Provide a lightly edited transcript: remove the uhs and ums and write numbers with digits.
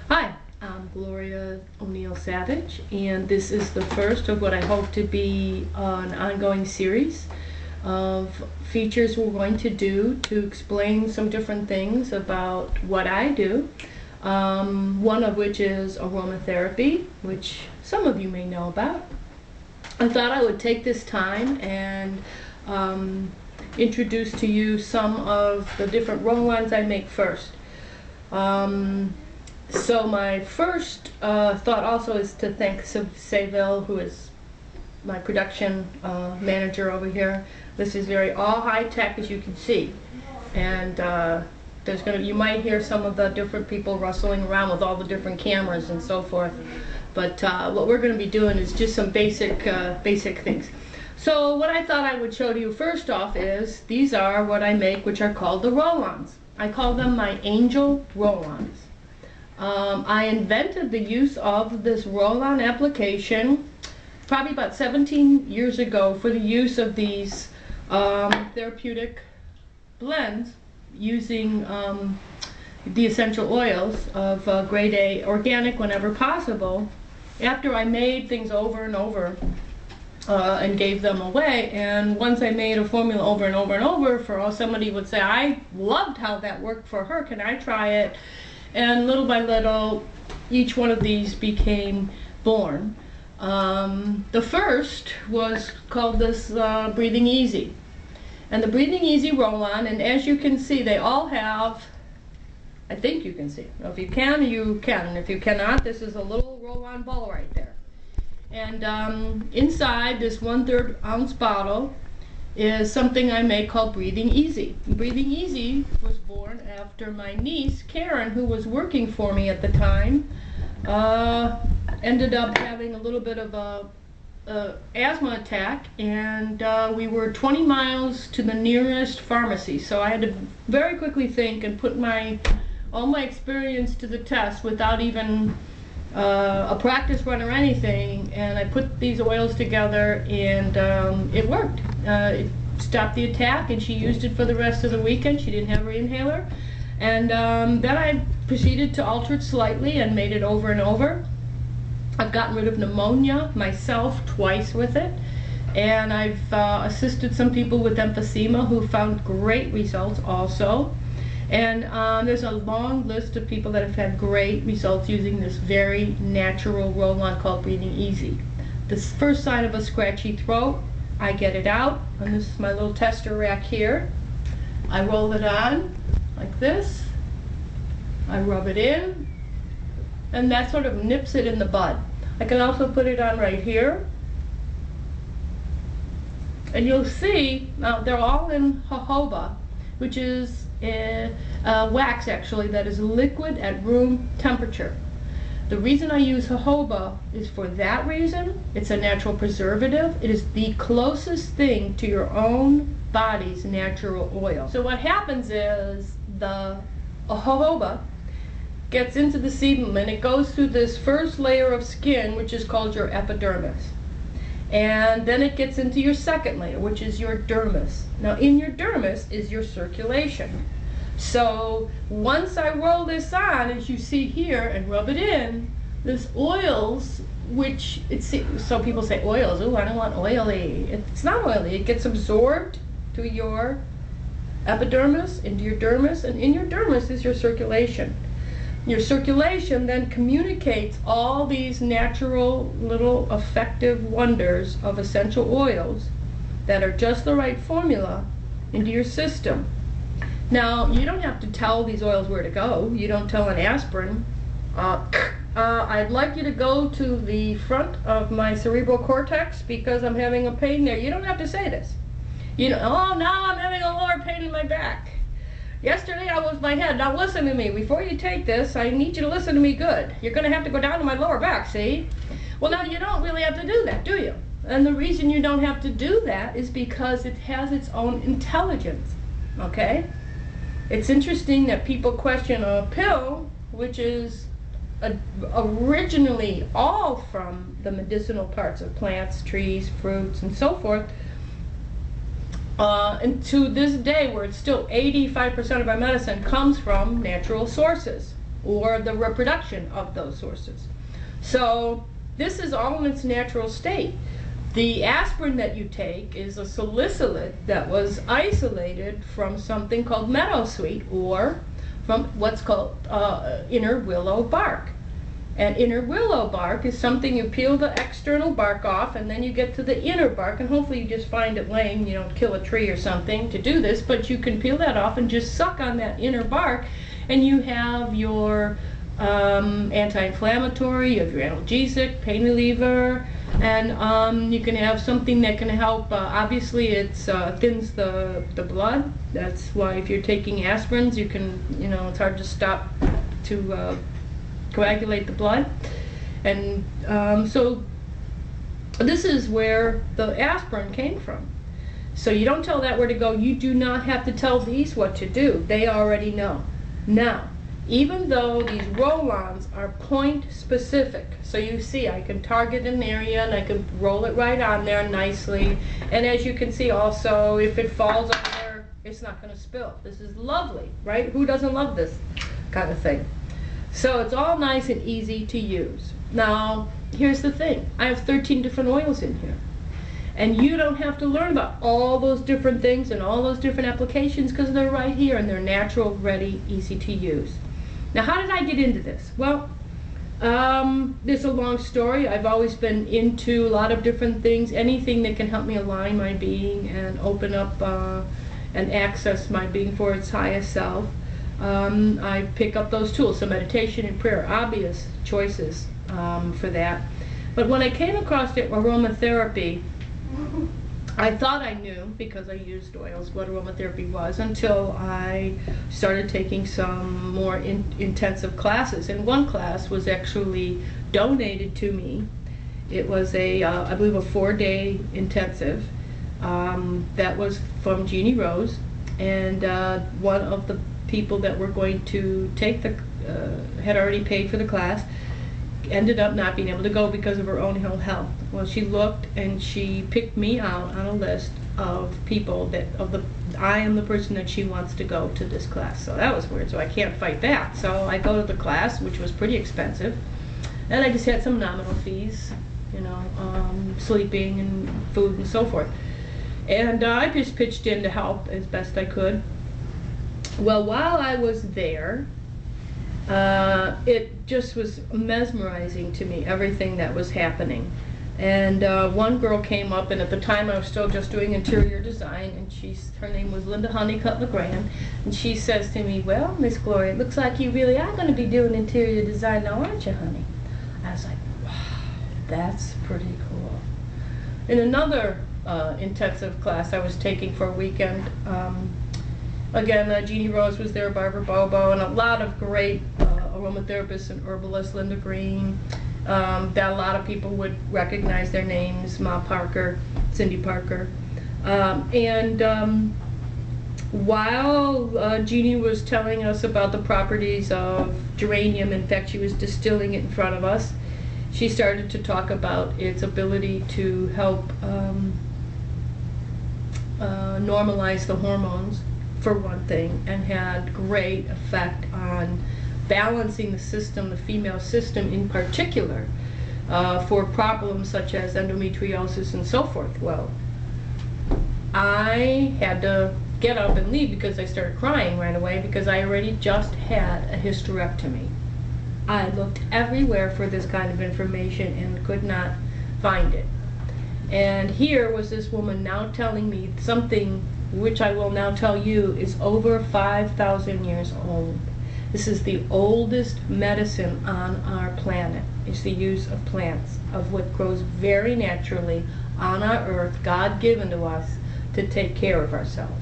Hi, I'm Gloria O'Neill Savage, and this is the first of what I hope to be an ongoing series of features we're going to do to explain some different things about what I do. One of which is aromatherapy, which some of you may know about. I thought I would take this time and introduce to you some of the different roll-ons I make first. So my first thought also is to thank Seville, who is my production manager over here. This is very all high-tech, as you can see, and you might hear some of the different people rustling around with all the different cameras and so forth. But what we're going to be doing is just some basic things. So what I thought I would show to you first off is these are what I make, which are called the roll-ons. I call them my angel roll-ons. I invented the use of this roll-on application probably about 17 years ago for the use of these therapeutic blends using the essential oils of grade A organic whenever possible, after I made things over and over and gave them away. And once I made a formula over and over and over, somebody would say, I loved how that worked for her, can I try it? And little by little, each one of these became born. The first was called this Breathing Easy. And the Breathing Easy roll-on, and as you can see, they all have, I think you can see. If you can, you can. And if you cannot, this is a little roll-on ball right there. And inside this 1/3 ounce bottle is something I make called Breathing Easy. Breathing Easy was born after my niece, Karen, who was working for me at the time, ended up having a little bit of a asthma attack, and we were 20 miles to the nearest pharmacy. So I had to very quickly think and put all my experience to the test without even a practice run or anything, and I put these oils together, and it worked. It stopped the attack, and she used it for the rest of the weekend. She didn't have her inhaler, and then I proceeded to alter it slightly and made it over and over. I've gotten rid of pneumonia myself twice with it, and I've assisted some people with emphysema who found great results also. And there's a long list of people that have had great results using this very natural roll-on called Breathing Easy. The first sign of a scratchy throat, I get it out, and this is my little tester rack here. I roll it on like this. I rub it in, and that sort of nips it in the bud. I can also put it on right here. And you'll see, now they're all in jojoba, which is wax actually that is liquid at room temperature. The reason I use jojoba is for that reason. It's a natural preservative. It is the closest thing to your own body's natural oil. So what happens is the jojoba gets into the sebum, and it goes through this first layer of skin, which is called your epidermis. And then it gets into your second layer, which is your dermis. Now in your dermis is your circulation. So once I roll this on, as you see here, and rub it in, this oils, which some people say oils, oh, I don't want oily. It's not oily. It gets absorbed to your epidermis, into your dermis, and in your dermis is your circulation. Your circulation then communicates all these natural little effective wonders of essential oils that are just the right formula into your system. Now, you don't have to tell these oils where to go. You don't tell an aspirin, I'd like you to go to the front of my cerebral cortex because I'm having a pain there. You don't have to say this. You know, oh, now I'm having a lower pain in my back. Yesterday I was my head. Now listen to me. Before you take this, I need you to listen to me good. You're going to have to go down to my lower back, see? Well, now you don't really have to do that, do you? And the reason you don't have to do that is because it has its own intelligence, okay? It's interesting that people question a pill, which is originally all from the medicinal parts of plants, trees, fruits, and so forth, and to this day, where it's still 85% of our medicine comes from natural sources. or the reproduction of those sources. So this is all in its natural state. The aspirin that you take is a salicylate that was isolated from something called meadowsweet, or from what's called inner willow bark. And inner willow bark is something you peel the external bark off, and then you get to the inner bark, and hopefully you just find it laying, you don't kill a tree or something to do this, but you can peel that off and just suck on that inner bark, and you have your anti-inflammatory, you have your analgesic, pain reliever, and you can have something that can help. Obviously, it thins the blood. That's why if you're taking aspirins, you can, it's hard to stop to coagulate the blood. And so this is where the aspirin came from. So you don't tell that where to go. You do not have to tell these what to do. They already know. Now, even though these roll-ons are point specific, so you see I can target an area and I can roll it right on there nicely, and as you can see also, if it falls over, it's not going to spill. This is lovely, right? Who doesn't love this kind of thing? So it's all nice and easy to use. Now here's the thing, I have 13 different oils in here, and you don't have to learn about all those different things and all those different applications, because they're right here and they're natural, ready, easy to use. Now, how did I get into this? Well, there's a long story. I've always been into a lot of different things, anything that can help me align my being and open up and access my being for its highest self. I pick up those tools, so meditation and prayer, obvious choices for that. But when I came across aromatherapy, I thought I knew, because I used oils, what aromatherapy was, until I started taking some more intensive classes. And one class was actually donated to me. It was I believe, a 4-day intensive that was from Jeannie Rose, and one of the people that were going to take had already paid for the class, ended up not being able to go because of her own ill health. Well, she looked and she picked me out on a list of people I am the person that she wants to go to this class. So that was weird, so I can't fight that. So I go to the class, which was pretty expensive, and I just had some nominal fees, sleeping and food and so forth. And I just pitched in to help as best I could. Well, while I was there, it just was mesmerizing to me, everything that was happening. And one girl came up, and at the time I was still just doing interior design, and her name was Linda Honeycutt LeGrand, and she says to me, "Well, Miss Gloria, it looks like you really are going to be doing interior design now, aren't you, honey?" I was like, wow, that's pretty cool. In another intensive class I was taking for a weekend, again, Jeannie Rose was there, Barbara Bobo, and a lot of great aromatherapists and herbalists, Linda Green, that a lot of people would recognize their names, Ma Parker, Cindy Parker. While Jeannie was telling us about the properties of geranium, in fact she was distilling it in front of us, she started to talk about its ability to help normalize the hormones, for one thing, and had great effect on balancing the system, the female system in particular, for problems such as endometriosis and so forth. Well, I had to get up and leave because I started crying right away, because I already just had a hysterectomy. I looked everywhere for this kind of information and could not find it. And here was this woman now telling me something which I will now tell you is over 5,000 years old. This is the oldest medicine on our planet. It's the use of plants, of what grows very naturally on our earth, God given to us to take care of ourselves.